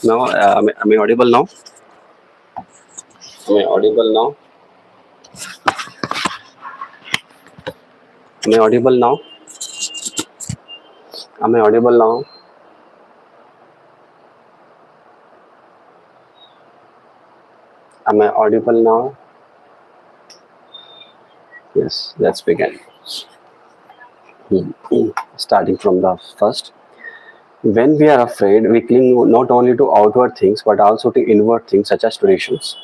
Now, am I audible now? Am I audible now? Am I audible now? Am I audible now? Am I audible now? Yes, let's begin. Starting from the first. When we are afraid, we cling not only to outward things but also to inward things such as traditions.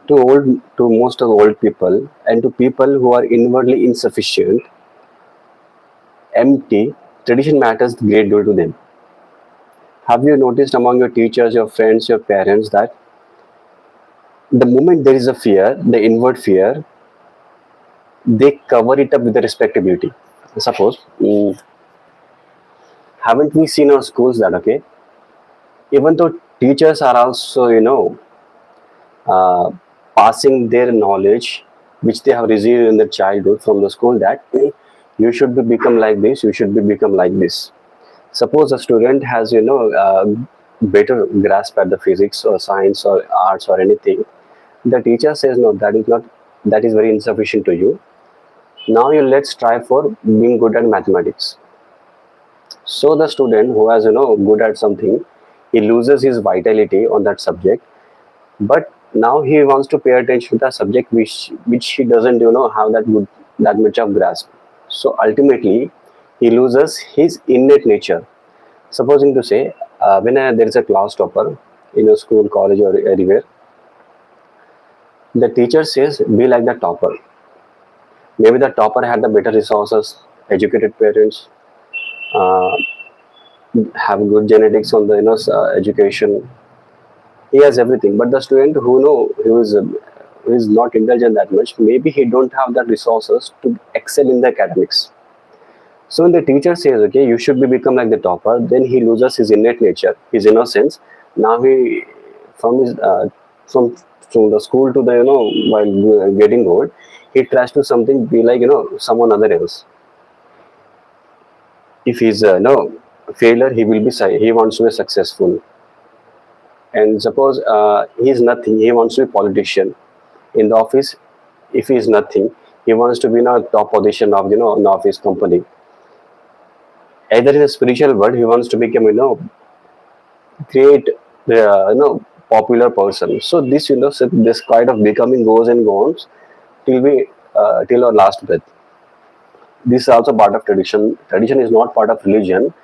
To most of the old people and to people who are inwardly insufficient, empty, tradition matters a great deal to them. Have you noticed among your teachers, your friends, your parents that the moment there is a fear, the inward fear, they cover it up with the respectability. Suppose, haven't we seen our schools that okay, even though teachers are also uh, passing their knowledge which they have received in their childhood from the school that you should be become like this, you should be become like this. Suppose a student has better grasp at the physics or science or arts or anything, the teacher says no, that is not, that is very insufficient to you. Now you let's try for being good at mathematics. So the student who has good at something, he loses his vitality on that subject, but now he wants to pay attention to the subject which he doesn't have that much of grasp. So ultimately, he loses his innate nature. Supposing to say, when there is a class topper in a school, college, or anywhere, the teacher says, "Be like the topper." Maybe the topper had the better resources, educated parents, uh, have good genetics on the education. He has everything, but the student who is not intelligent that much, maybe he don't have the resources to excel in the academics. So when the teacher says, "Okay, you should be become like the topper," then he loses his innate nature, his innocence. Now he from his from the school to the while getting old, he tries to something be like someone other else. If he's no failure, he will be he wants to be successful. And suppose he is nothing, he wants to be politician in the office. If he is nothing, he wants to be in a top position of an office company. Either in a spiritual world, he wants to become great popular person. So this so this kind of becoming goes and goes till we till our last breath. This is also part of tradition. Tradition is not part of religion.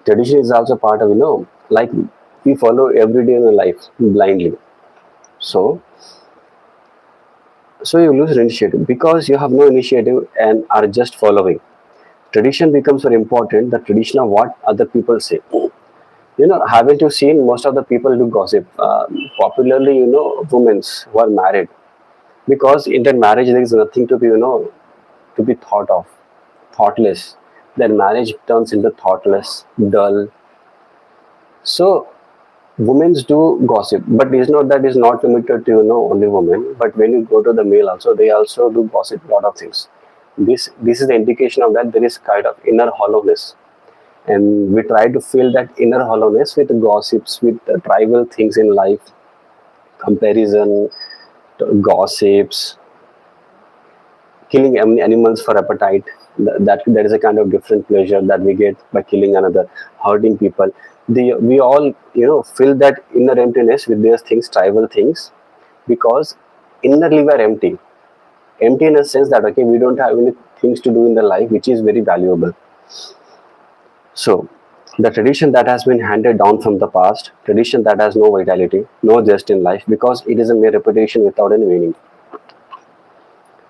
Tradition is also part of like we follow every day in our life blindly. So you lose initiative because you have no initiative and are just following. Tradition becomes very important. The tradition of what other people say. Haven't you seen most of the people do gossip? Popularly, women who are married, because in that marriage there is nothing to be to be thought of, thoughtless. Then marriage turns into thoughtless, dull. So women do gossip, but it's not that is not limited to only women. But when you go to the male also, they also do gossip a lot of things. This is the indication of that there is kind of inner hollowness, and we try to fill that inner hollowness with gossips, with trivial things in life, comparison, gossips, killing animals for appetite. That is a kind of different pleasure that we get by killing another, hurting people. We all fill that inner emptiness with these things, trivial things, because innerly we are empty. Empty in a sense that okay, we don't have any things to do in the life which is very valuable. So, the tradition that has been handed down from the past, tradition that has no vitality, no zest in life, because it is a mere repetition without any meaning.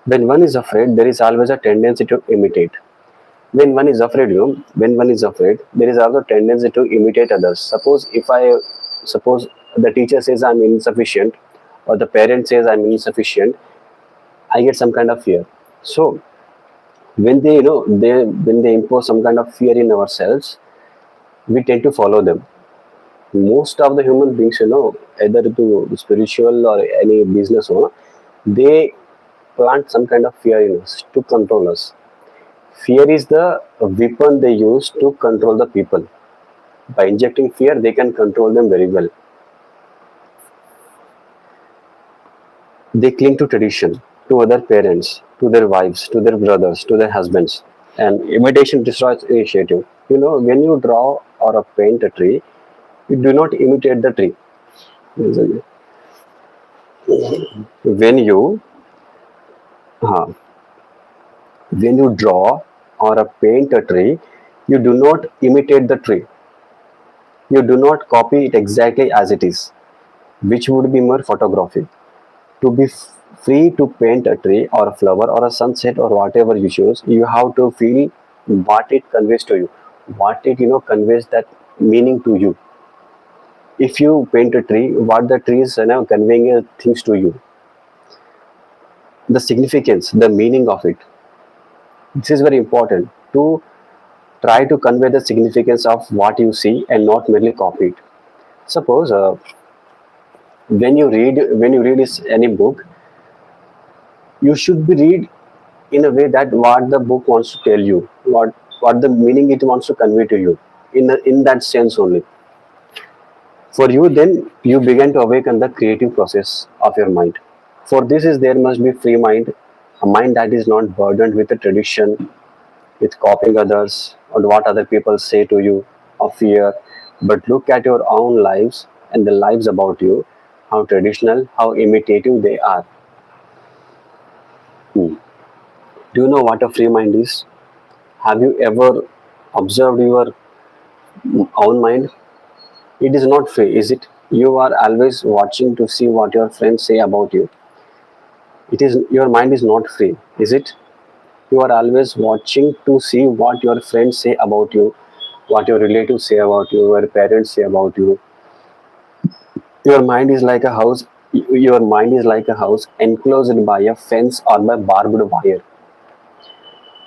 When one is afraid, there is always a tendency to imitate. When one is afraid, when one is afraid, there is also a tendency to imitate others. Suppose the teacher says I'm insufficient, or the parent says I'm insufficient, I get some kind of fear. So when they impose some kind of fear in ourselves, we tend to follow them. Most of the human beings, either to spiritual or any business owner, they plant some kind of fear in us to control us. Fear is the weapon they use to control the people. By injecting fear, they can control them very well. They cling to tradition, to other parents, to their wives, to their brothers, to their husbands. And imitation destroys initiative. When you draw or paint a tree, you do not imitate the tree. When you uh, when you draw or paint a tree, you do not imitate the tree. You do not copy it exactly as it is, which would be more photography. To be free to paint a tree or a flower or a sunset or whatever you choose, you have to feel what it conveys to you, what it conveys that meaning to you. If you paint a tree, what the tree is conveying things to you, the significance, the meaning of it. This is very important to try to convey the significance of what you see and not merely copy it. Suppose when you read any book, you should be read in a way that what the book wants to tell you, what the meaning it wants to convey to you, in that sense only. For you, then you begin to awaken the creative process of your mind. For this is there must be free mind, a mind that is not burdened with the tradition, with copying others or what other people say to you, or fear, but look at your own lives and the lives about you, how traditional, how imitative they are. Hmm. Do you know what a free mind is? Have you ever observed your own mind? It is not free, is it? You are always watching to see what your friends say about you. It is your mind is not free, is it? You are always watching to see what your friends say about you, what your relatives say about you, your parents say about you. Your mind is like a house. Your mind is like a house enclosed by a fence or by barbed wire.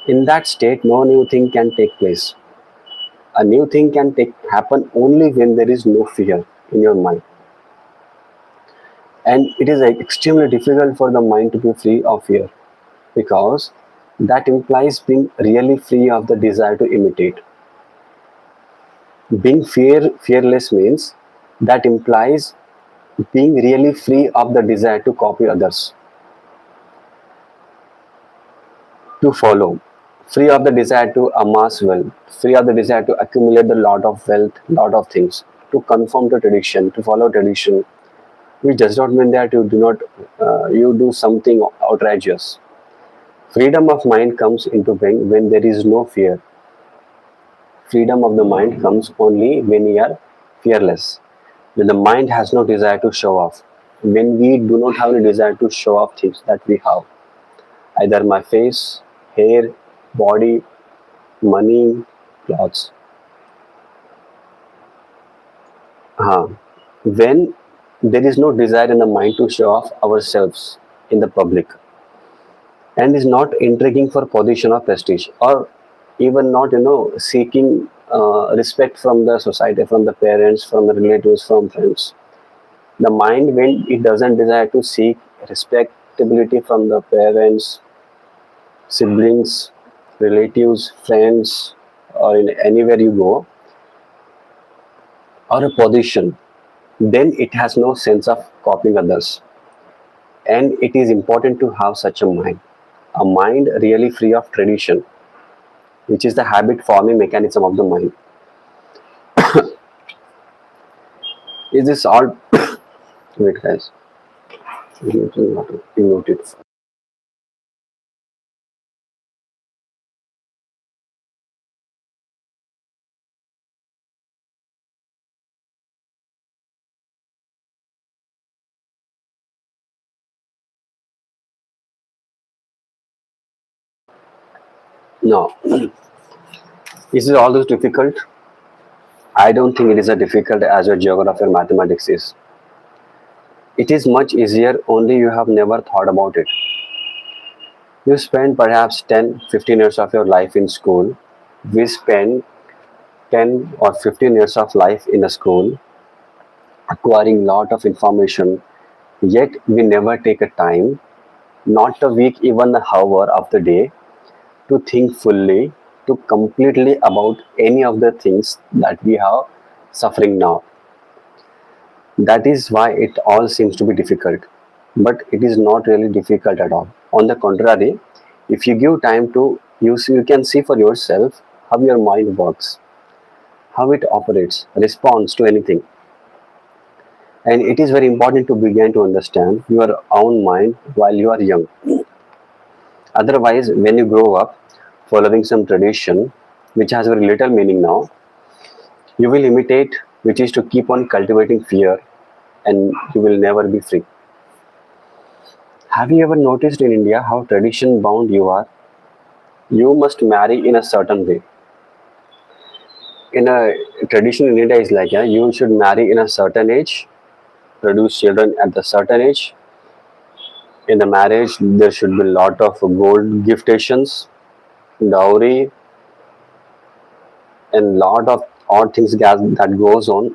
In that state, no new thing can take place. A new thing can happen only when there is no fear in your mind. And it is extremely difficult for the mind to be free of fear, because that implies being really free of the desire to imitate. Being fearless means that implies being really free of the desire to copy others, to follow, free of the desire to amass wealth, free of the desire to accumulate a lot of wealth, lot of things, to conform to tradition, to follow tradition, which does not mean that you do not you do something outrageous. Freedom of mind comes into being when there is no fear. Freedom of the mind comes only when we are fearless. When the mind has no desire to show off. When we do not have a desire to show off things that we have. Either my face, hair, body, money, clothes. Uh, when there is no desire in the mind to show off ourselves in the public, and is not intriguing for position or prestige, or even not seeking respect from the society, from the parents, from the relatives, from friends. The mind, when it doesn't desire to seek respectability from the parents, siblings, relatives, friends, or in anywhere you go, or a position, then it has no sense of copying others. And it is important to have such a mind really free of tradition, which is the habit forming mechanism of the mind. Is this all? Wait, guys. Noted. No, is it all this difficult? I don't think it is as difficult as your geography or mathematics is. It is much easier, only you have never thought about it. You spend perhaps 10, 15 years of your life in school. We spend 10 or 15 years of life in a school acquiring lot of information, yet we never take a time, not a week, even an hour of the day, to think fully, to completely about any of the things that we are suffering now. That is why it all seems to be difficult. but it is not really difficult at all. On the contrary, if you give time to use, you can see for yourself how your mind works, how it operates, responds to anything. And it is very important to begin to understand your own mind while you are young. Otherwise, when you grow up following some tradition which has very little meaning now, you will imitate, which is to keep on cultivating fear, and you will never be free. Have you ever noticed in India how tradition bound you are? You must marry in a certain way. In a tradition in India is like, yeah, you should marry in a certain age, produce children at the certain age. In the marriage, there should be a lot of gold giftations, dowry, and lot of odd things that goes on.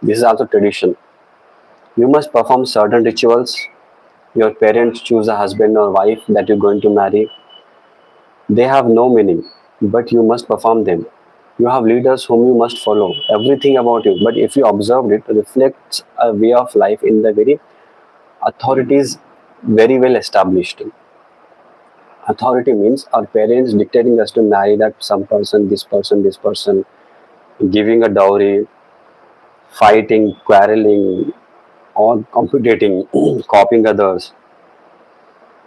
This is also tradition. You must perform certain rituals. Your parents choose a husband or wife that you're going to marry. They have no meaning, but you must perform them. You have leaders whom you must follow. Everything about you. But if you observed it, reflects a way of life in the very authorities very well established. Authority means our parents dictating us to marry that some person, this person, giving a dowry, fighting, quarreling, or competing, copying others.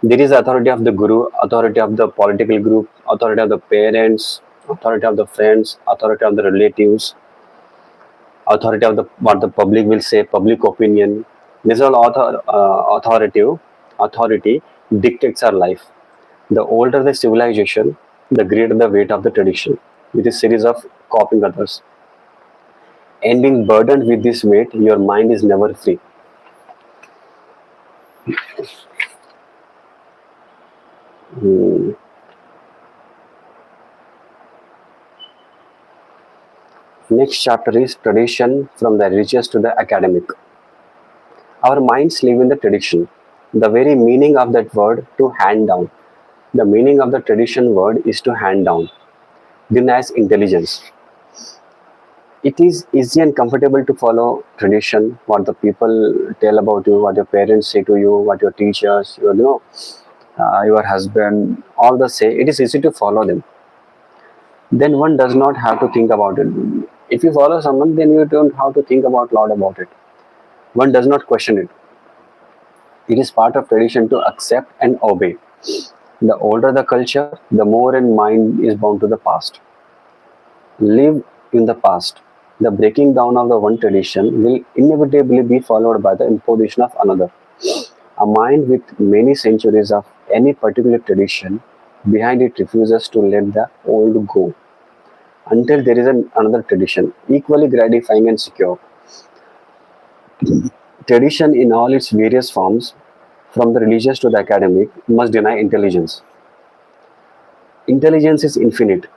There is authority of the guru, authority of the political group, authority of the parents, authority of the friends, authority of the relatives, authority of the what the public will say, public opinion. This all authority dictates our life. The older the civilization, the greater the weight of the tradition, with a series of copying others. And being burdened with this weight, your mind is never free. Hmm. Next chapter is tradition from the religious to the academic. Our minds live in the tradition. The very meaning of that word to hand down. The meaning of the tradition word is to hand down. Then as intelligence. It is easy and comfortable to follow tradition, what the people tell about you, what your parents say to you, what your teachers, your husband, all the say. It is easy to follow them. Then one does not have to think about it. If you follow someone, then you don't have to think about lot about it. One does not question it. It is part of tradition to accept and obey. The older the culture, the more in mind is bound to the past. Live in the past. The breaking down of the one tradition will inevitably be followed by the imposition of another. A mind with many centuries of any particular tradition behind it refuses to let the old go until there is another tradition, equally gratifying and secure. Tradition in all its various forms, from the religious to the academic, must deny intelligence. Intelligence is infinite.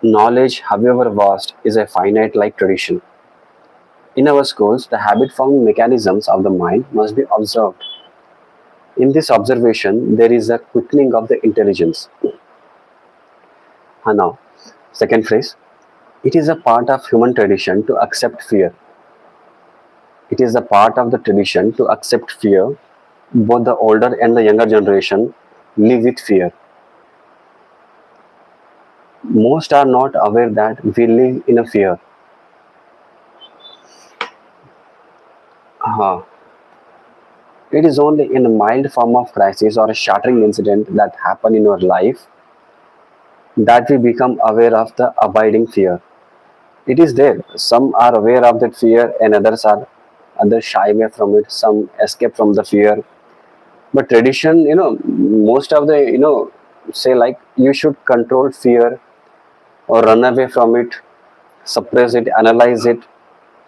Knowledge, however vast, is a finite like tradition. In our schools, the habit forming mechanisms of the mind must be observed. In this observation, there is a quickening of the intelligence. Now, second phrase. It is a part of human tradition to accept fear. It is a part of the tradition to accept fear. Both the older and the younger generation live with fear. Most are not aware that we live in a fear. Uh, it is only in a mild form of crisis or a shattering incident that happen in your life that we become aware of the abiding fear. It is there. Some are aware of that fear and others shy away from it. Some escape from the fear. But tradition, most of the, say like you should control fear or run away from it, suppress it, analyze it,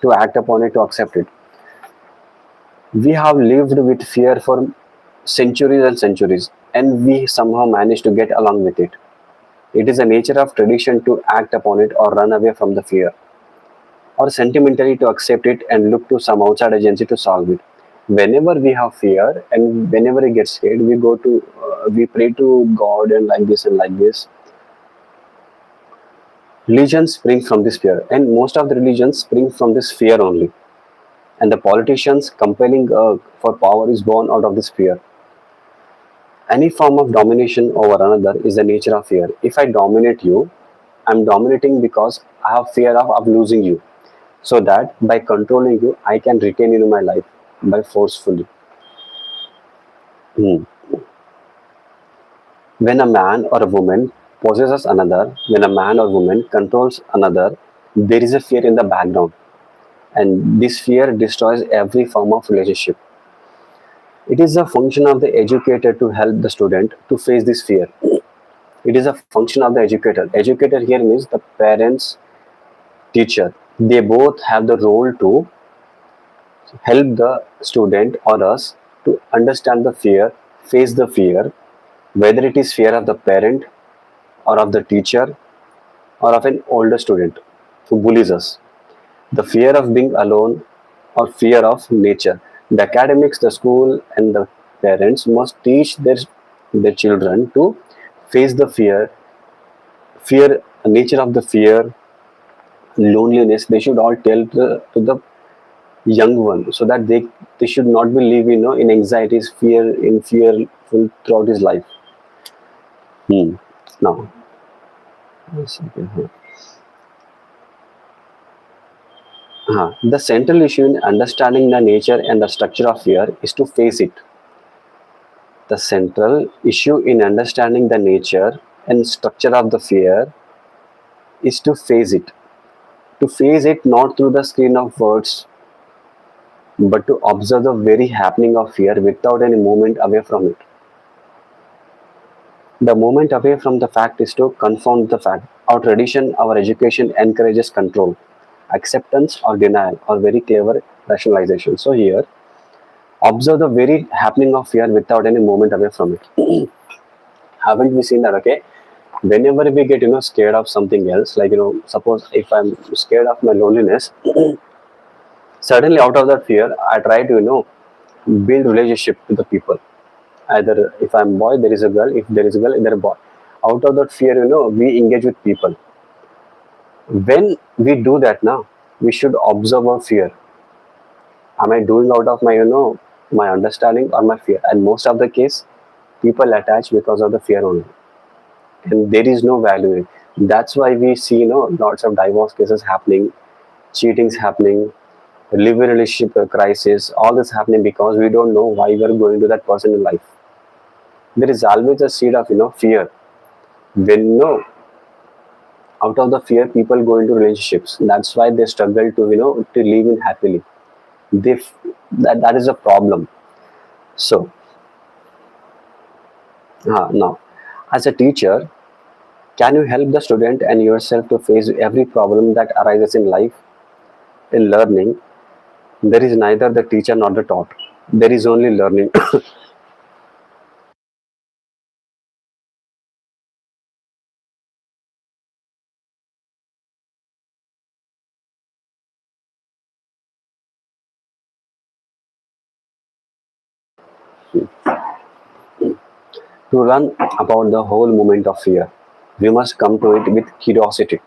to act upon it, to accept it. We have lived with fear for centuries and centuries, and we somehow managed to get along with it. It is a nature of tradition to act upon it or run away from the fear, or sentimentally to accept it and look to some outside agency to solve it. Whenever we have fear and whenever it gets scared, we pray to God and like this and like this. Religions spring from this fear, and most of the religions spring from this fear only. And the politicians compelling for power is born out of this fear. Any form of domination over another is the nature of fear. If I dominate you, I'm dominating because I have fear of losing you. So that by controlling you, I can retain you in my life by forcefully. Hmm. When a man or a woman possesses another, when a man or woman controls another, there is a fear in the background. And this fear destroys every form of relationship. It is a function of the educator to help the student to face this fear. It is a function of the educator. Educator here means the parents, teacher. They both have the role to help the student or us to understand the fear, face the fear, whether it is fear of the parent or of the teacher or of an older student who bullies us. The fear of being alone or fear of nature. The academics, the school, and the parents must teach their children to face the fear, nature of the fear, loneliness. They should all tell to the young one so that they should not be live in anxieties, fear throughout his life. Hmm. Now, one second here. The central issue in understanding the nature and the structure of fear is to face it. The central issue in understanding the nature and structure of the fear is to face it. To face it not through the screen of words, but to observe the very happening of fear without any movement away from it. The movement away from the fact is to confound the fact. Our tradition, our education encourages control, acceptance or denial, or very clever rationalization. So here, observe the very happening of fear without any movement away from it. Haven't we seen that? Okay, whenever we get scared of something else, like suppose if I'm scared of my loneliness, suddenly out of that fear, I try to build relationship with the people. Either if I'm boy, there is a girl. If there is a girl, there is a boy. Out of that fear, we engage with people. When we do that now, we should observe our fear. Am I doing out of my my understanding or my fear? And most of the case, people attach because of the fear only, and there is no value in it. That's why we see lots of divorce cases happening, cheatings happening, living relationship crisis, all this happening because we don't know why we are going to that person in life. There is always a seed of fear. When out of the fear, people go into relationships. That's why they struggle to to live in happily. That is a problem. So now, as a teacher, can you help the student and yourself to face every problem that arises in life? In learning, there is neither the teacher nor the taught. There is only learning. To learn about the whole moment of fear, we must come to it with curiosity,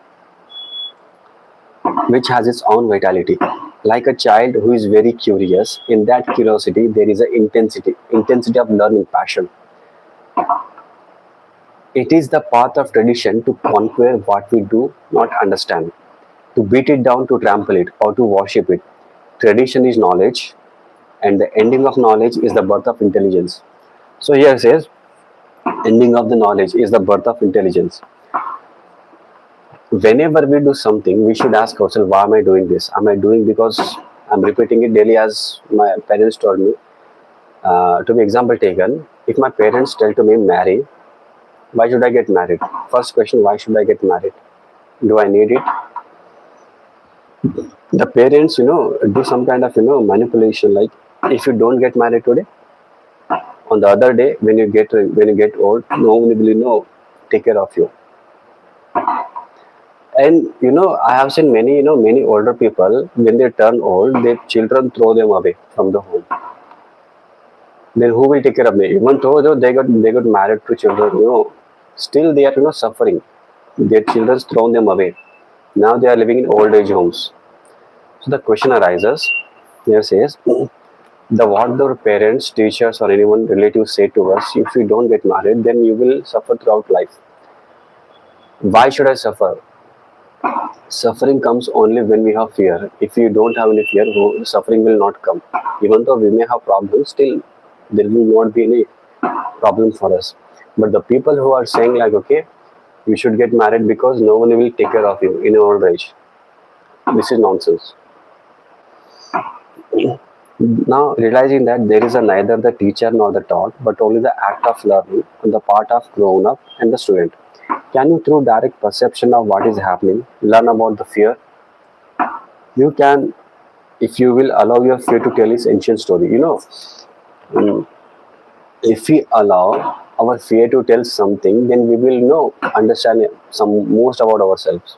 which has its own vitality. Like a child who is very curious, in that curiosity there is an intensity of learning passion. It is the path of tradition to conquer what we do not understand, to beat it down, to trample it, or to worship it. Tradition is knowledge, and the ending of knowledge is the birth of intelligence. So here it says, ending of the knowledge is the birth of intelligence. Whenever we do something, we should ask ourselves, why am I doing this? Am I doing because I'm repeating it daily as my parents told me? To be example taken, if my parents tell to me marry, why should I get married? First question, why should I get married? Do I need it? The parents, do some kind of, manipulation. Like if you don't get married today, on the other day when you get old, no one will take care of you. And I have seen many older people when they turn old, their children throw them away from the home. Then who will take care of me? Even though they got married to children, still they are suffering. Their children thrown them away. Now they are living in old age homes. So the question arises: Here says, the what the parents, teachers, or anyone relatives say to us, if you don't get married, then you will suffer throughout life. Why should I suffer? Suffering comes only when we have fear. If you don't have any fear, suffering will not come. Even though we may have problems, still there will not be any problem for us. But the people who are saying like, okay, you should get married because no one will take care of you in your old age. This is nonsense. Now, realizing that there is a neither the teacher nor the taught, but only the act of learning on the part of grown up and the student. Can you, through direct perception of what is happening, learn about the fear? You can, if you will allow your fear to tell its ancient story. Mm, if we allow our fear to tell something, then we will know, understand some most about ourselves.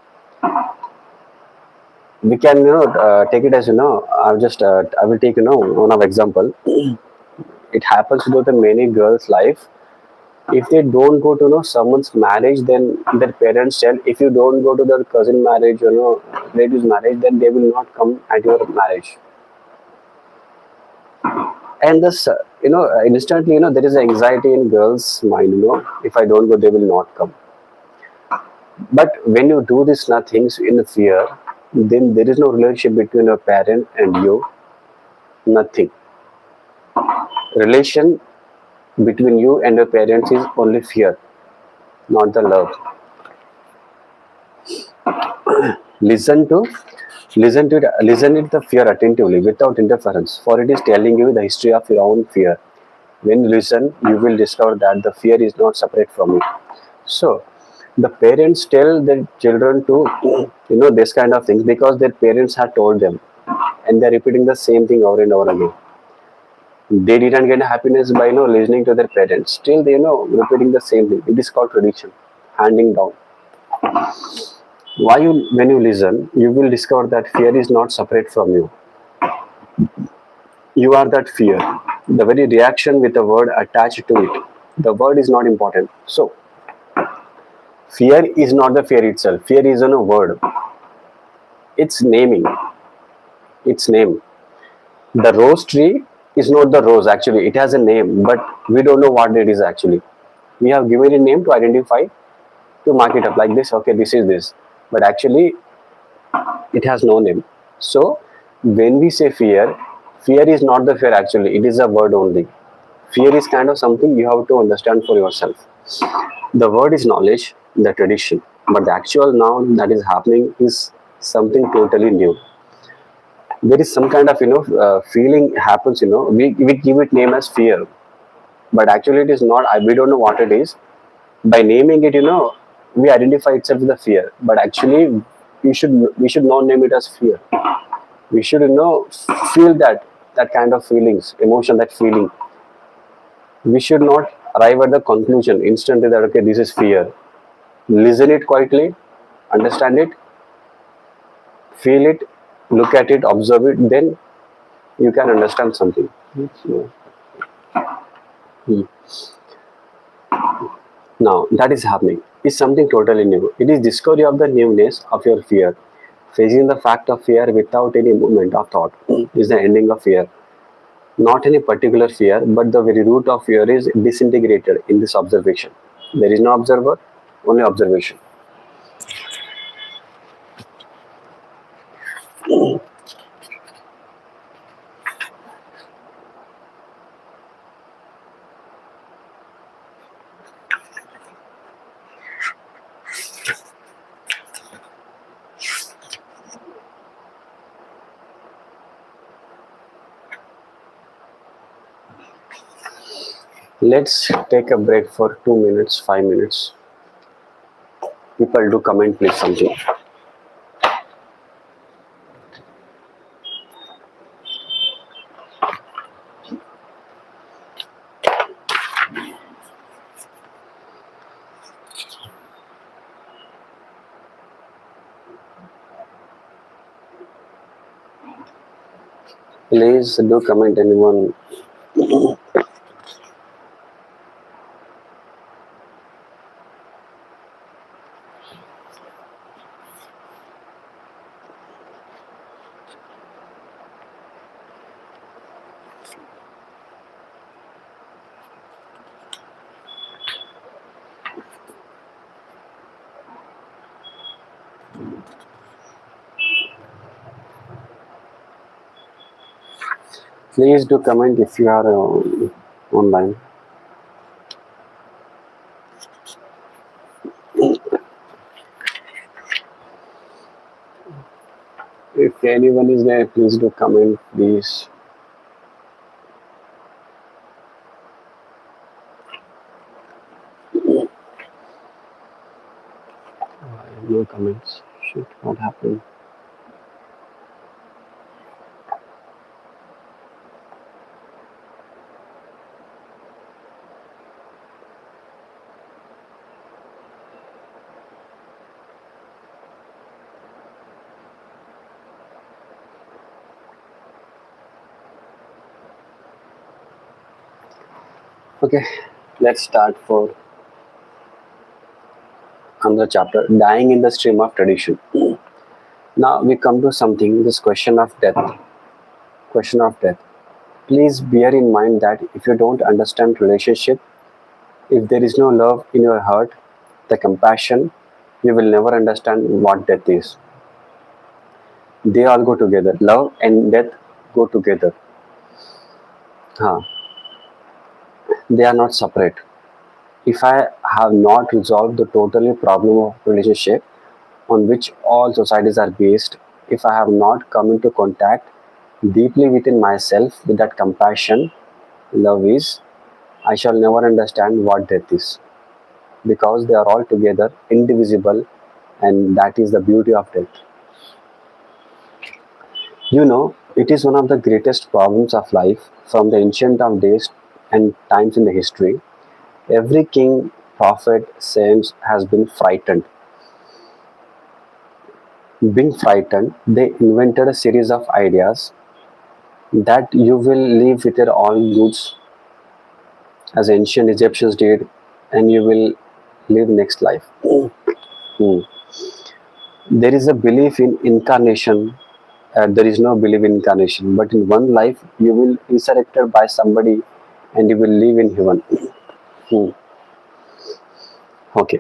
We can, take it as I will take one of example. It happens to the many girls' life. If they don't go to someone's marriage, then their parents tell, if you don't go to their cousin marriage, relatives marriage, then they will not come at your marriage. And this instantly, there is anxiety in girls mind, if I don't go, they will not come. But when you do these nothings in fear, then there is no relationship between your parent and you. Nothing. Relation between you and your parents is only fear, not the love. Listen to the fear attentively without interference, for it is telling you the history of your own fear. When you listen, you will discover that the fear is not separate from you. So, the parents tell their children to, this kind of things because their parents had told them, and they're repeating the same thing over and over again. They didn't get happiness by listening to their parents. Still, they repeating the same thing. It is called tradition, handing down. Why you when you listen, you will discover that fear is not separate from you. You are that fear. The very reaction with the word attached to it. The word is not important. So, fear is not the fear itself. Fear is a word. It's naming. Its name. The rose tree is not the rose actually. It has a name, but we don't know what it is actually. We have given a name to identify, to mark it up like this. Okay, this is this. But actually, it has no name. So, when we say fear, fear is not the fear actually. It is a word only. Fear is kind of something you have to understand for yourself. The word is knowledge, the tradition, but the actual now that is happening is something totally new. There is some kind of feeling happens. We give it name as fear, but actually it is not. We don't know what it is. By naming it, we identify itself with the fear, but actually we should not name it as fear. We should feel that kind of feelings, emotion, that feeling. We should not arrive at the conclusion instantly that okay, this is fear. Listen it quietly, understand it, feel it, look at it, observe it, then you can understand something. Hmm. Now that is happening is something totally new. It is discovery of the newness of your fear. Facing the fact of fear without any movement of thought is the ending of fear. Not any particular fear, but the very root of fear is disintegrated in this observation. There is no observer, only observation. Let's take a break for 2 minutes, 5 minutes. People do comment, please, something. Please do comment, anyone. Please do comment if you are online. If anyone is there, please do comment, please. No comments. Shit, what happened? Okay, let's start for another chapter. Dying in the stream of tradition. Now we come to something. This question of death. Question of death. Please bear in mind that if you don't understand relationship, if there is no love in your heart, the compassion, you will never understand what death is. They all go together. Love and death go together. Huh. They are not separate. If I have not resolved the totally problem of relationship on which all societies are based, if I have not come into contact deeply within myself with that compassion, love is, I shall never understand what death is. Because they are all together, indivisible, and that is the beauty of death. You know, it is one of the greatest problems of life from the ancient of days and times in the history. Every king, prophet, saint has been frightened. Being frightened, they invented a series of ideas that you will live with your all goods as ancient Egyptians did, and you will live next life. Hmm. There is a belief in incarnation. There is no belief in incarnation, but in one life you will resurrected by somebody, and you will live in heaven. Hmm. Okay.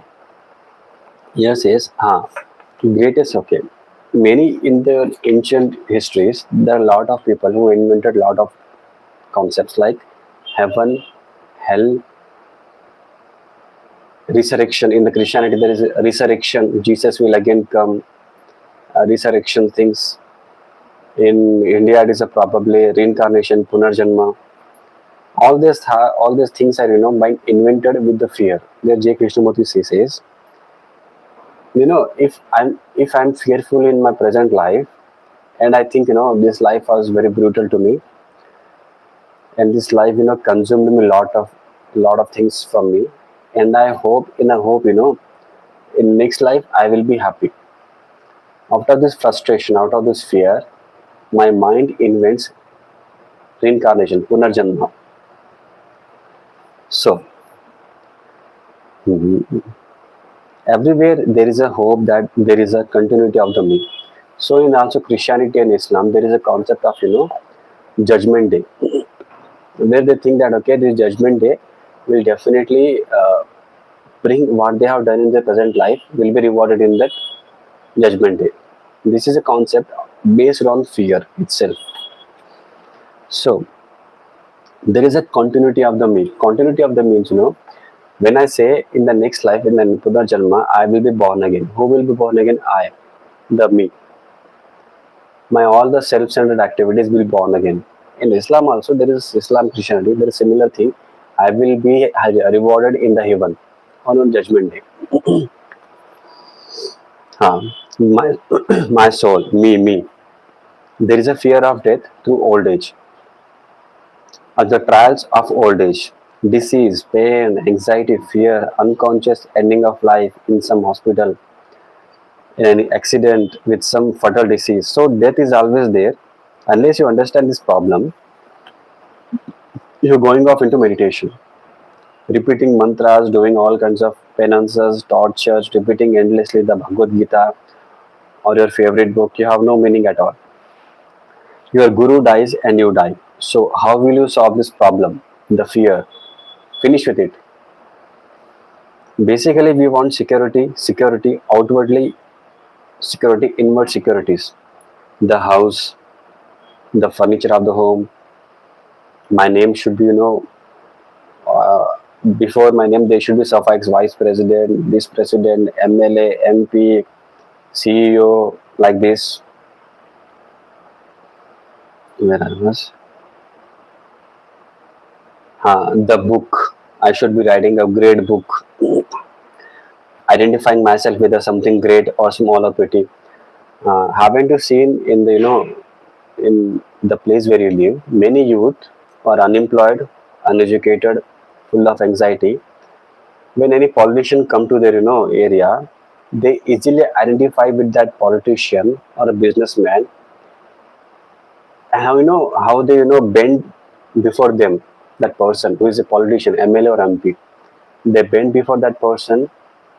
Yes, yes. Greatest. Okay. Many in the ancient histories, there are a lot of people who invented a lot of concepts like heaven, hell, resurrection. In the Christianity, there is a resurrection. Jesus will again come. Resurrection things. In India, it is a probably reincarnation, punarjanma. All these things are by invented with the fear. There, J. Krishnamurti says, if I'm fearful in my present life, and I think this life was very brutal to me, and this life consumed me a lot of things from me, and I hope in next life I will be happy. Out of this frustration, out of this fear, my mind invents reincarnation, punarjanma. So mhm, everywhere there is a hope that there is a continuity of the me. So in also Christianity and Islam, there is a concept of judgment day, where they think that okay, this judgment day will definitely bring what they have done in their present life will be rewarded in that judgment day. This is a concept based on fear itself. So there is a continuity of the me. Continuity of the means, when I say in the next life, in the Punar Janma, I will be born again. Who will be born again? I, the me. My all the self-centered activities will be born again. In Islam also, there is Islam Christianity, there is similar thing. I will be rewarded in the heaven on judgment day. My my soul, me. There is a fear of death through old age. The trials of old age, disease, pain, anxiety, fear, unconscious ending of life in some hospital, in any accident with some fatal disease. So death is always there. Unless you understand this problem, you're going off into meditation, repeating mantras, doing all kinds of penances, tortures, repeating endlessly the Bhagavad Gita or your favorite book. You have no meaning at all. Your guru dies and you die. So how will you solve this problem? The fear. Finish with it. Basically, we want security, outwardly security, inward securities. The house, the furniture of the home, My name should be, uh, before my name there should be suffix vice president, this president, MLA, MP, CEO, like this. Where I was, the book. I should be writing a great book, identifying myself with a something great or small or pretty. Haven't you seen in the in the place where you live, many youth are unemployed, uneducated, full of anxiety. When any politician come to their area, they easily identify with that politician or a businessman, and how they bend before them, that person who is a politician, MLA or MP. They bend before that person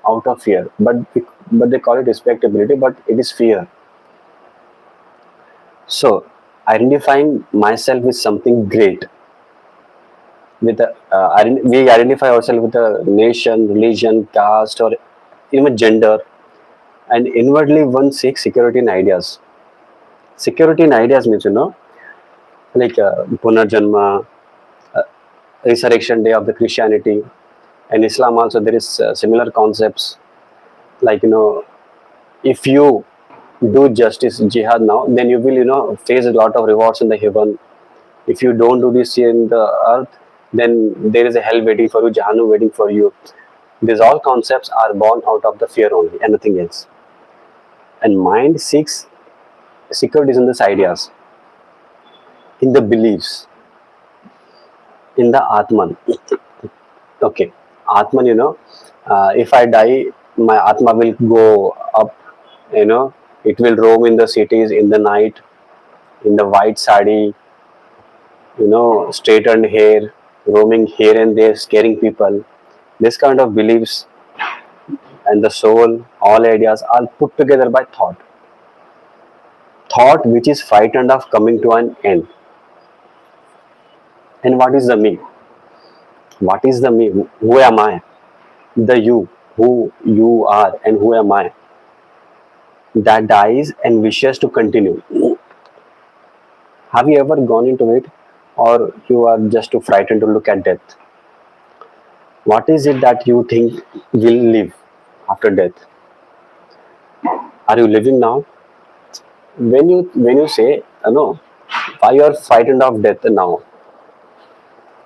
out of fear, but they call it respectability, but it is fear. So identifying myself with something great, with we identify ourselves with a nation, religion, caste, or even gender, and inwardly one seeks security in ideas. Security in ideas means like Punarjanma, resurrection day of the Christianity, and Islam also there is similar concepts, like if you do justice jihad now, then you will face a lot of rewards in the heaven. If you don't do this here in the earth, then there is a hell waiting for you, Jahannam waiting for you. These all concepts are born out of the fear only and nothing else. And mind seeks securities in these ideas, in the beliefs, in the Atman. Okay, Atman, if I die, my Atma will go up, it will roam in the cities in the night, in the white sari, straightened hair, roaming here and there, scaring people. This kind of beliefs and the soul, all ideas are put together by thought. Thought which is frightened of coming to an end. And what is the me? What is the me? Who am I? The you, who you are, and who am I? That dies and wishes to continue. Have you ever gone into it, or you are just too frightened to look at death? What is it that you think will live after death? Are you living now? When you say no, why you are frightened of death now?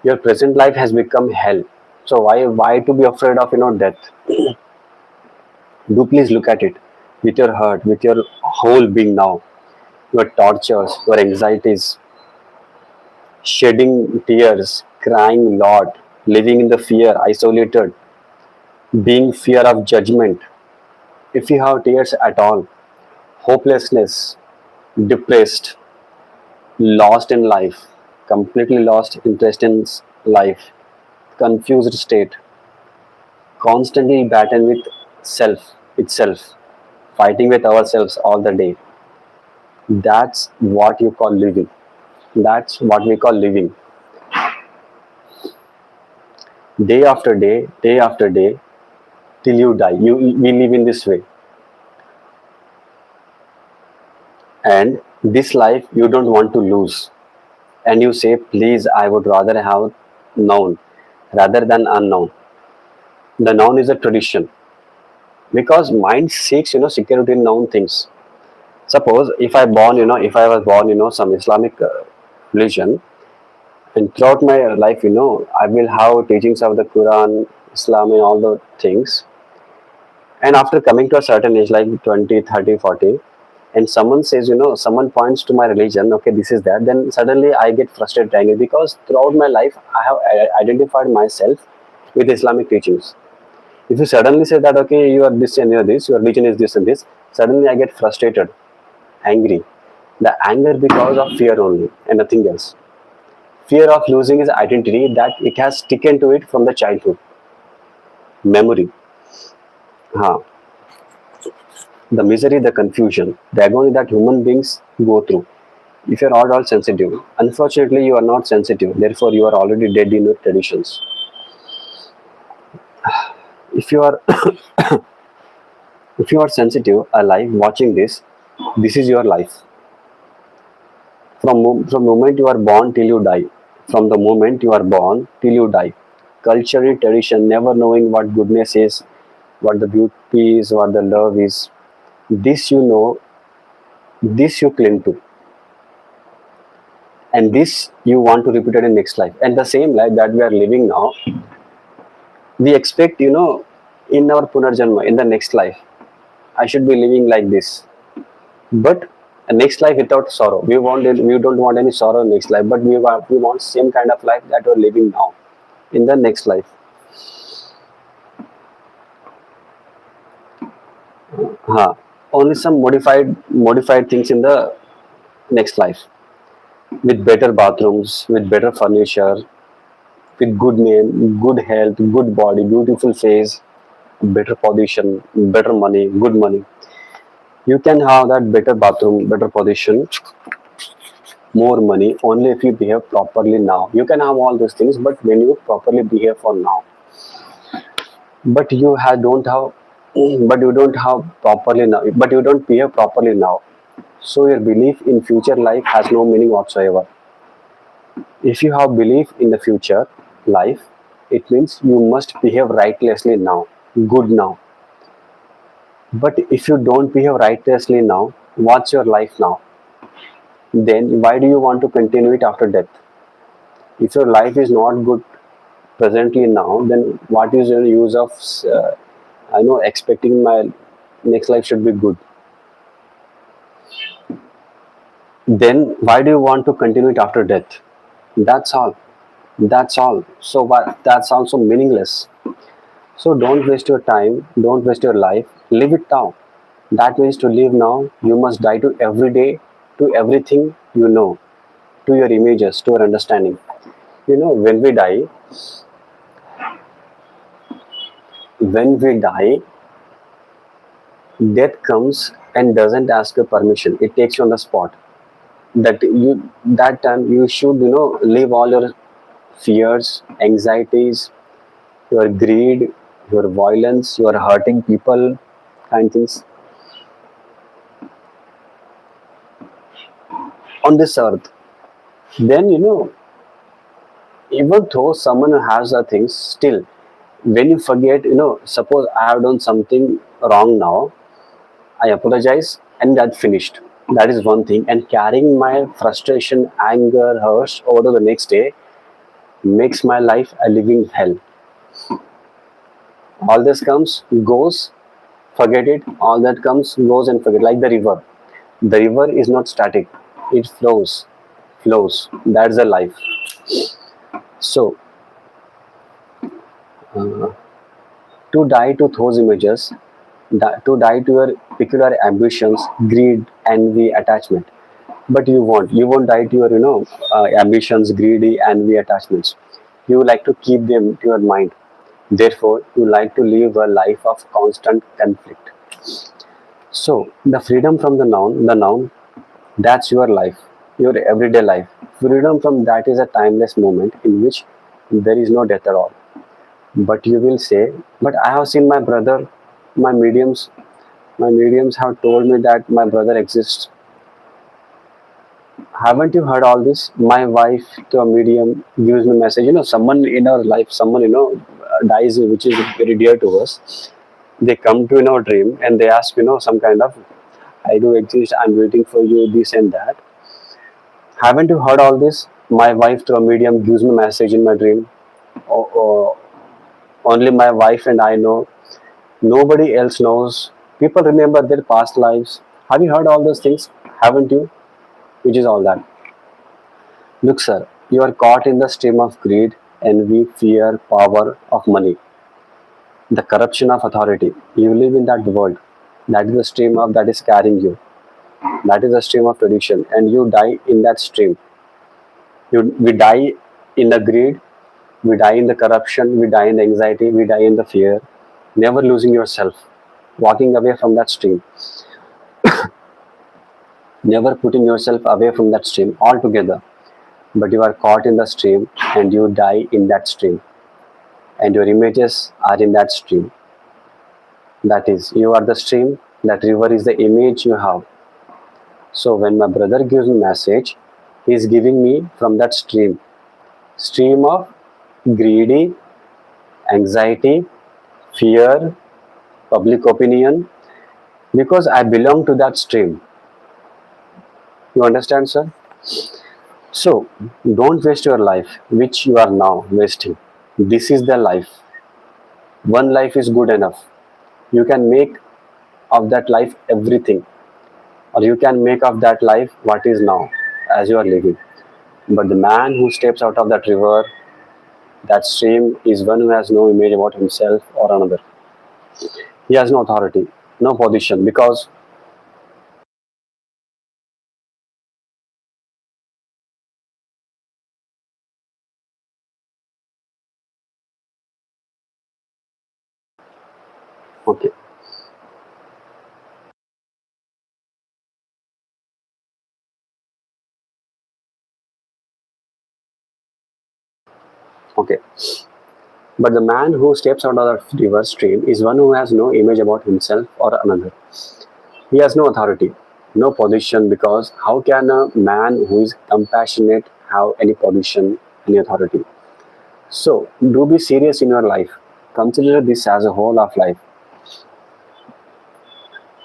Your present life has become hell. So why to be afraid of death? Do please look at it with your heart, with your whole being now. Your tortures, your anxieties, shedding tears, crying lot, living in the fear, isolated, being fear of judgment. If you have tears at all, hopelessness, depressed, lost in life, completely lost interest in life, confused state, constantly battling with self itself, fighting with ourselves all the day. That's what you call living. That's what we call living. Day after day, till you die. We live in this way. And this life you don't want to lose. And you say, please, I would rather have known rather than unknown. The known is a tradition, because mind seeks security in known things. Suppose if I was born some Islamic religion, and throughout my life I will have teachings of the Quran, Islam, and all the things. And after coming to a certain age like 20, 30, 40, and someone says someone points to my religion, okay, this is that, then suddenly I get frustrated, angry, because throughout my life I have identified myself with Islamic teachings. If you suddenly say that, okay, you are this and you are this, your religion is this and this, suddenly I get frustrated, angry. The anger because of fear only and nothing else. Fear of losing his identity that it has taken to it from the childhood memory. Huh. The misery, the confusion, the agony that human beings go through. If you are all sensitive, unfortunately you are not sensitive, therefore you are already dead in your traditions. If you are if you are sensitive, alive, watching this is your life. From moment you are born till you die. from the moment you are born till you die. Cultural tradition, never knowing what goodness is, what the beauty is, what the love is. This you know, this you cling to, and this you want to repeat it in next life. And the same life that we are living now, we expect, in our punarjanma, in the next life, I should be living like this. But a next life without sorrow. We don't want any sorrow in next life, but we want same kind of life that we're living now in the next life. Huh. Only some modified things in the next life, with better bathrooms, with better furniture, with good name, good health, good body, beautiful face, better position, better money, good money. You can have that better bathroom, better position, more money only if you behave properly now. You can have all those things, but when you properly behave for now, don't have, but you don't have properly now, but you don't behave properly now. So your belief in future life has no meaning whatsoever. If you have belief in the future life, it means you must behave righteously now, good now. But if you don't behave righteously now, what's your life now? Then why do you want to continue it after death? If your life is not good presently now, then what is the use of I know expecting my next life should be good? Then why do you want to continue it after death? That's all. That's all. So what? That's also meaningless. So don't waste your time. Don't waste your life. Live it now. That means to live now, you must die to every day, to everything you know, to your images, to your understanding. When we die, death comes and doesn't ask your permission. It takes you on the spot. That time you should leave all your fears, anxieties, your greed, your violence, your hurting people, kind things on this earth. Then even though someone has the things, still when you forget, suppose I have done something wrong now, I apologize and that finished. That is one thing. And carrying my frustration, anger, hurt over to the next day makes my life a living hell. All this comes, goes, forget it. All that comes, goes, and forget. Like the river. The river is not static, it flows, flows. That's the life. So, to die to those images, to die to your peculiar ambitions, greed, envy, attachment. But you won't die to your, ambitions, greedy, envy, attachments. You like to keep them to your mind. Therefore, you like to live a life of constant conflict. So, the freedom from the noun, that's your life, your everyday life. Freedom from that is a timeless moment in which there is no death at all. But you will say, but I have seen my brother, my mediums, my mediums have told me that my brother exists. Haven't you heard all this? My wife to a medium gives me message. Someone in our life, someone dies, which is very dear to us. They come to in our dream and they ask, some kind of, I do exist. I'm waiting for you. This and that. Haven't you heard all this? My wife to a medium gives me message in my dream. Or only my wife and I know. Nobody else knows. People remember their past lives. Have you heard all those things? Haven't you? Which is all that. Look, sir, you are caught in the stream of greed, envy, fear, power, of money, the corruption of authority. You live in that world. That is the stream of that is carrying you. That is the stream of tradition, and you die in that stream. We die in the greed, we die in the corruption, we die in the anxiety, we die in the fear, never losing yourself, walking away from that stream, never putting yourself away from that stream altogether. But you are caught in the stream and you die in that stream, and your images are in that stream. That is, you are the stream, that river is the image you have. So when my brother gives me message, he is giving me from that stream. Stream of greedy, anxiety, fear, public opinion, because I belong to that stream. You understand, sir? So, don't waste your life, which you are now wasting. This is the life. One life is good enough. You can make of that life everything, or you can make of that life what is now as you are living. But the man who steps out of that river, that stream, is one who has no image about himself or another. He has no authority, no position, because okay, okay. But the man who steps out of that river stream is one who has no image about himself or another. He has no authority, no position, because how can a man who is compassionate have any position, any authority? So, do be serious in your life. Consider this as a whole of life.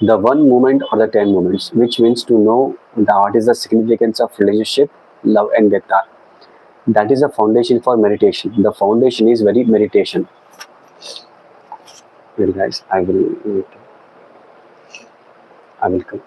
The one moment or the 10 moments, which means to know what is the significance of relationship, love, and death are. That is a foundation for meditation. The foundation is very meditation. Well, guys, I will come.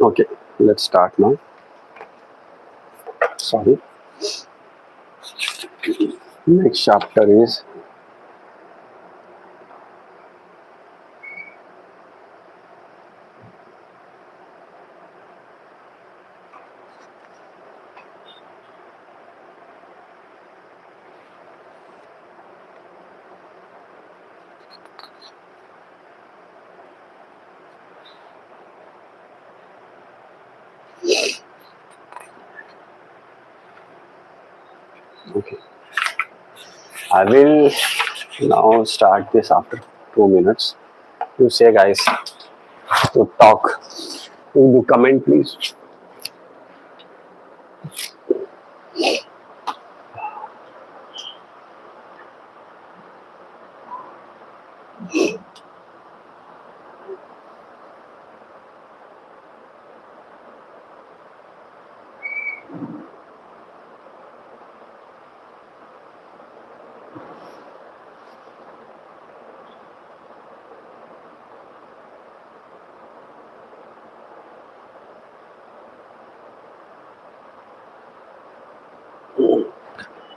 Okay, let's start now. Sorry. Next chapter is okay. I will now start this after 2 minutes. You say, guys, to talk. You do comment, please.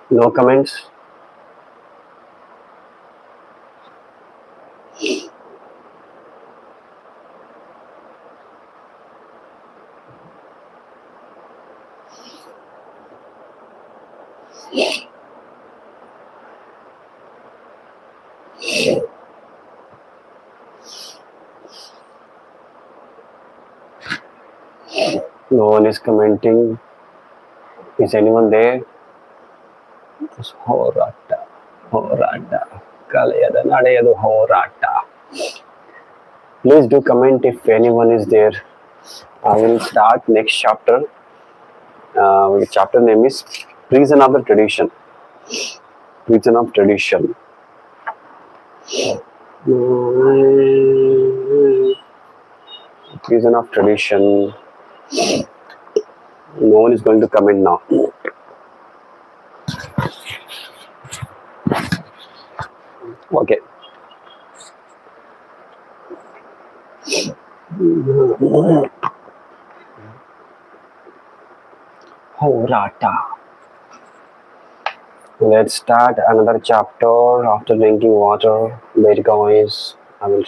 No comments. No one is commenting. Is anyone there? ಹೋರಾಟ ಹೋರಾಟ ಕಲೆಯದ ನಡೆಯದು ಹೋರಾಟ. Please do comment if anyone is there. I will start next chapter. Chapter name is Prison of the Tradition. Prison of Tradition. Prison of Tradition. No one is going to comment now. Okay. Horata. Let's start another chapter after drinking water. Wait, guys. I will.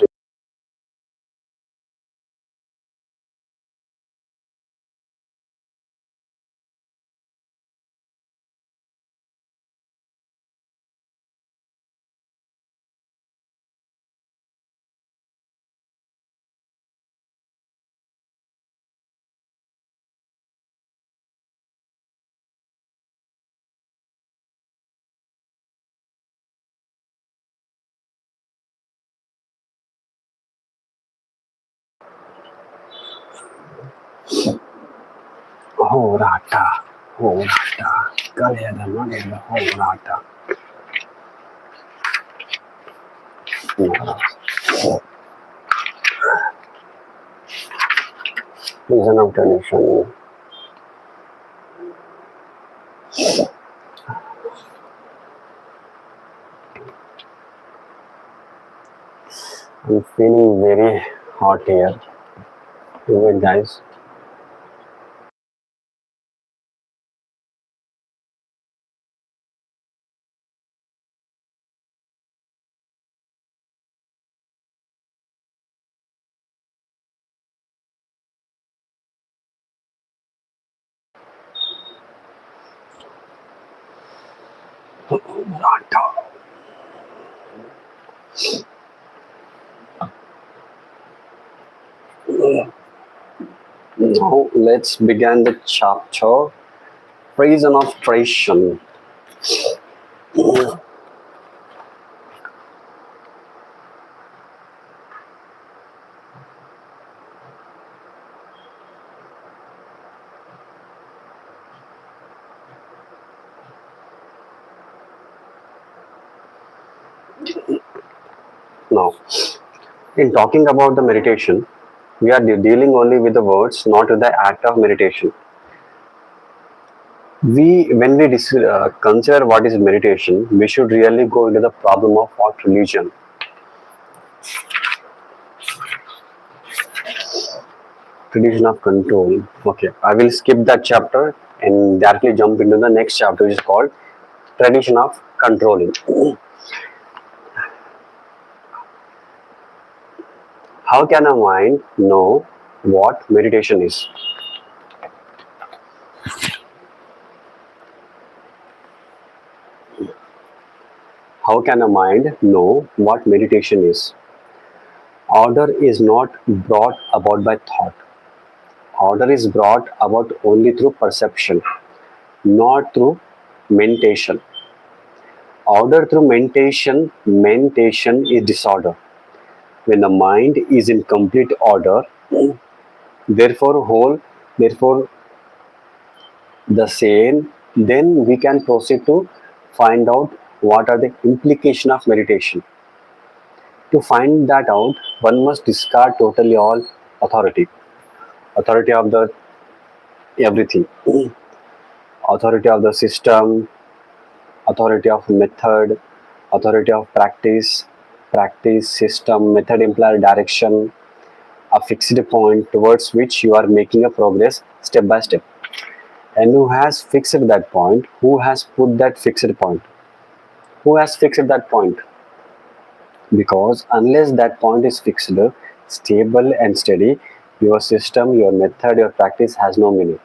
Horata, horata, kaleda mageda horata. Reason of tradition. I'm feeling very hot here. Wait, guys. Horata. Now let's begin the chapter. Reason of tradition. Now, in talking about the meditation, we are dealing only with the words, not with the act of meditation. When we consider what is meditation, we should really go into the problem of what religion. Tradition of control. Okay, I will skip that chapter and directly jump into the next chapter, which is called tradition of controlling. How can a mind know what meditation is? How can a mind know what meditation is? Order is not brought about by thought. Order is brought about only through perception, not through mentation. Order through mentation is disorder. When the mind is in complete order, therefore whole, therefore the same, then we can proceed to find out what are the implication of meditation. To find that out, one must discard totally all authority. Authority of the everything. Authority of the system, authority of method, authority of practice. Practice, system, method imply direction, a fixed point towards which you are making a progress step by step. And who has fixed that point? Who has put that fixed point? Who has fixed that point? Because unless that point is fixed, stable and steady, your system, your method, your practice has no meaning.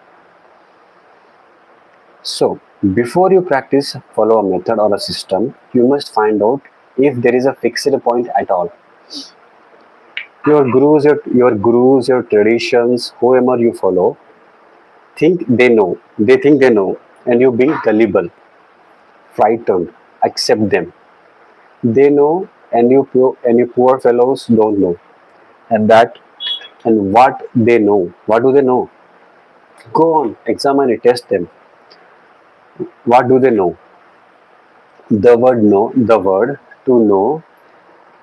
So before you practice, follow a method or a system, you must find out if there is a fixed point at all. Your traditions, whoever you follow, think they know, and you being gullible, frightened, accept them. They know, and you poor fellows don't know. And that, and what they know, what do they know? Go on, examine it, test them. What do they know? The word to know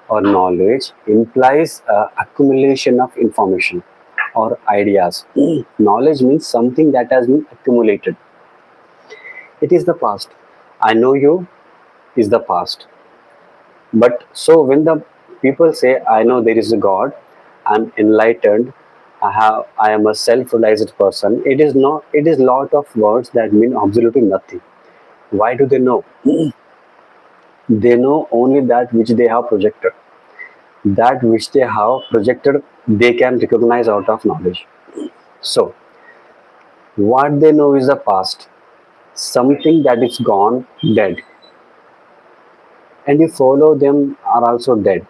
or knowledge implies accumulation of information or ideas. Knowledge means something that has been accumulated. It is the past. I know you is the past. But so when the people say, I know there is a God, I'm enlightened, I am a self-realized person, it is lot of words that mean absolutely nothing. Why do they know? They know only that which they have projected. That which they have projected, they can recognize out of knowledge. So what they know is the past, something that is gone, dead, and you follow them are also dead.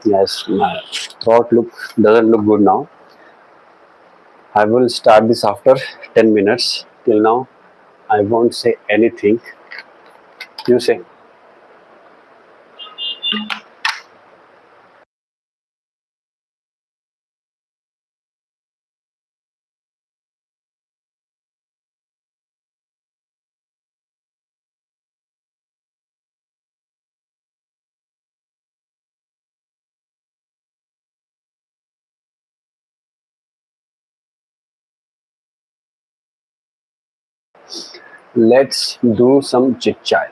Yes, my throat doesn't look good now. I will start this after 10 minutes. Till now, I won't say anything. You say. Let's do some chit chat.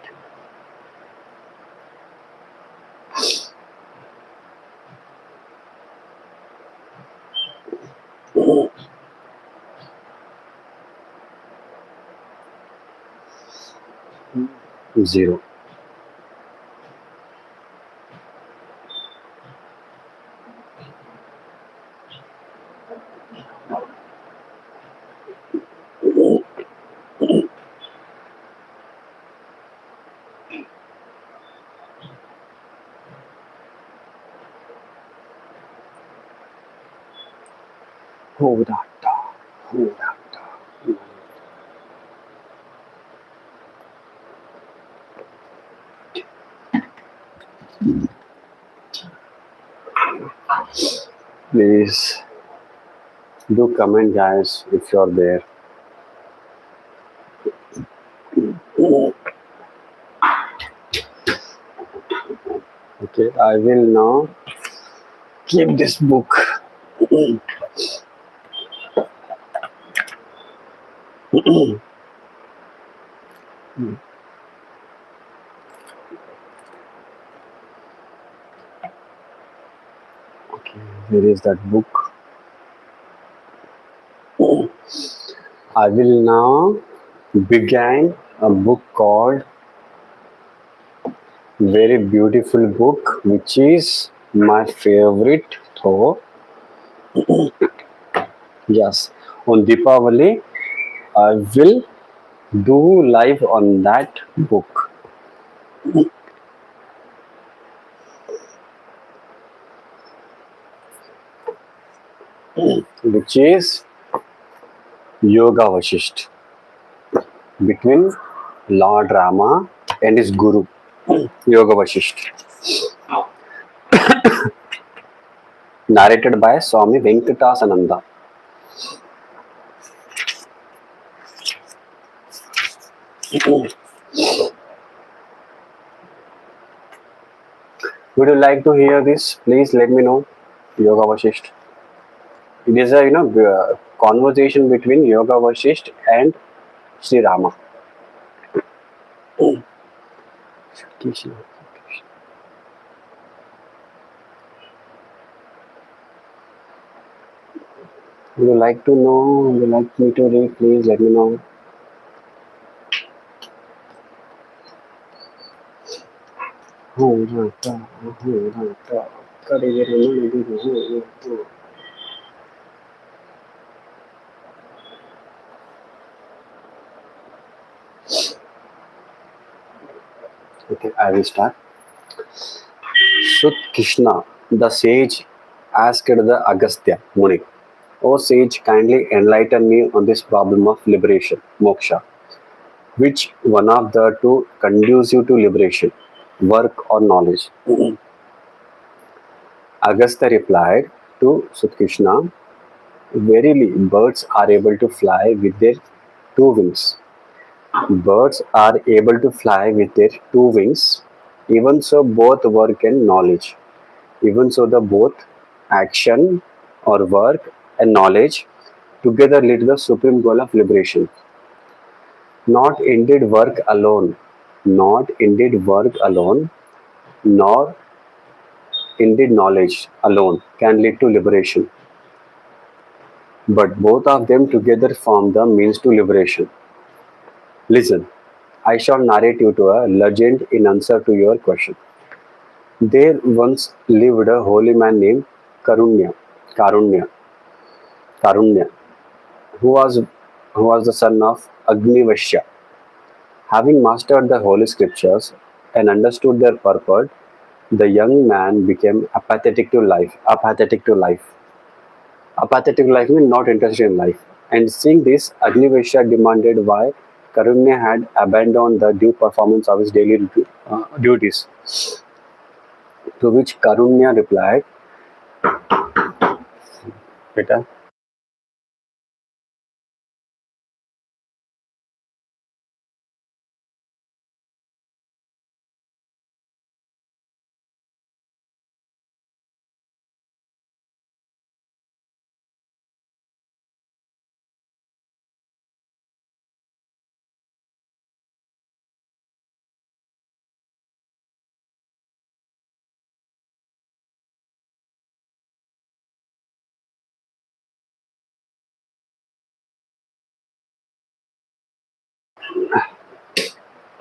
Zero. Who that? Who that? Please do comment, guys, if you're there. Okay, I will now keep this book. Okay, where is that book? I will now begin a book called very beautiful book, which is my favorite. So yes, on Deepavali, I will do live on that book, which is Yoga Vasisht between Lord Rama and his guru, Yoga Vasisht, narrated by Swami Venkatasananda. Would you like to hear this? Please let me know. Yoga Vasisht. It is a conversation between Yoga Vasisht and Sri Rama. Krishna. Would you like to know? Would you like me to read? Please let me know. Okay, I will start. Sut Krishna, the sage, asked the Agastya Muni, O sage, kindly enlighten me on this problem of liberation, moksha. Which one of the two conducive to liberation, work or knowledge? Agastya replied to Sutkrishna, verily, birds are able to fly with their two wings. Birds are able to fly with their two wings. Even so, both work and knowledge. Even so, the both action or work and knowledge together lead to the supreme goal of liberation. Not indeed work alone, not indeed work alone, nor indeed knowledge alone can lead to liberation, but both of them together form the means to liberation. Listen, I shall narrate you to a legend in answer to your question. There once lived a holy man named Karunya, Karunya, Karunya, who was who was the son of Agnivashya. Having mastered the holy scriptures and understood their purport, the young man became apathetic to life. Apathetic to life. Apathetic life means not interested in life. And seeing this, Agnivesha demanded why Karunya had abandoned the due performance of his daily duties. To which Karunya replied, Beta,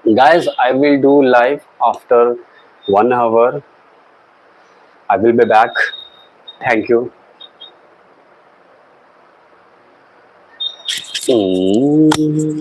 Guys, I will do live after 1 hour. I will be back. Thank you. Mm.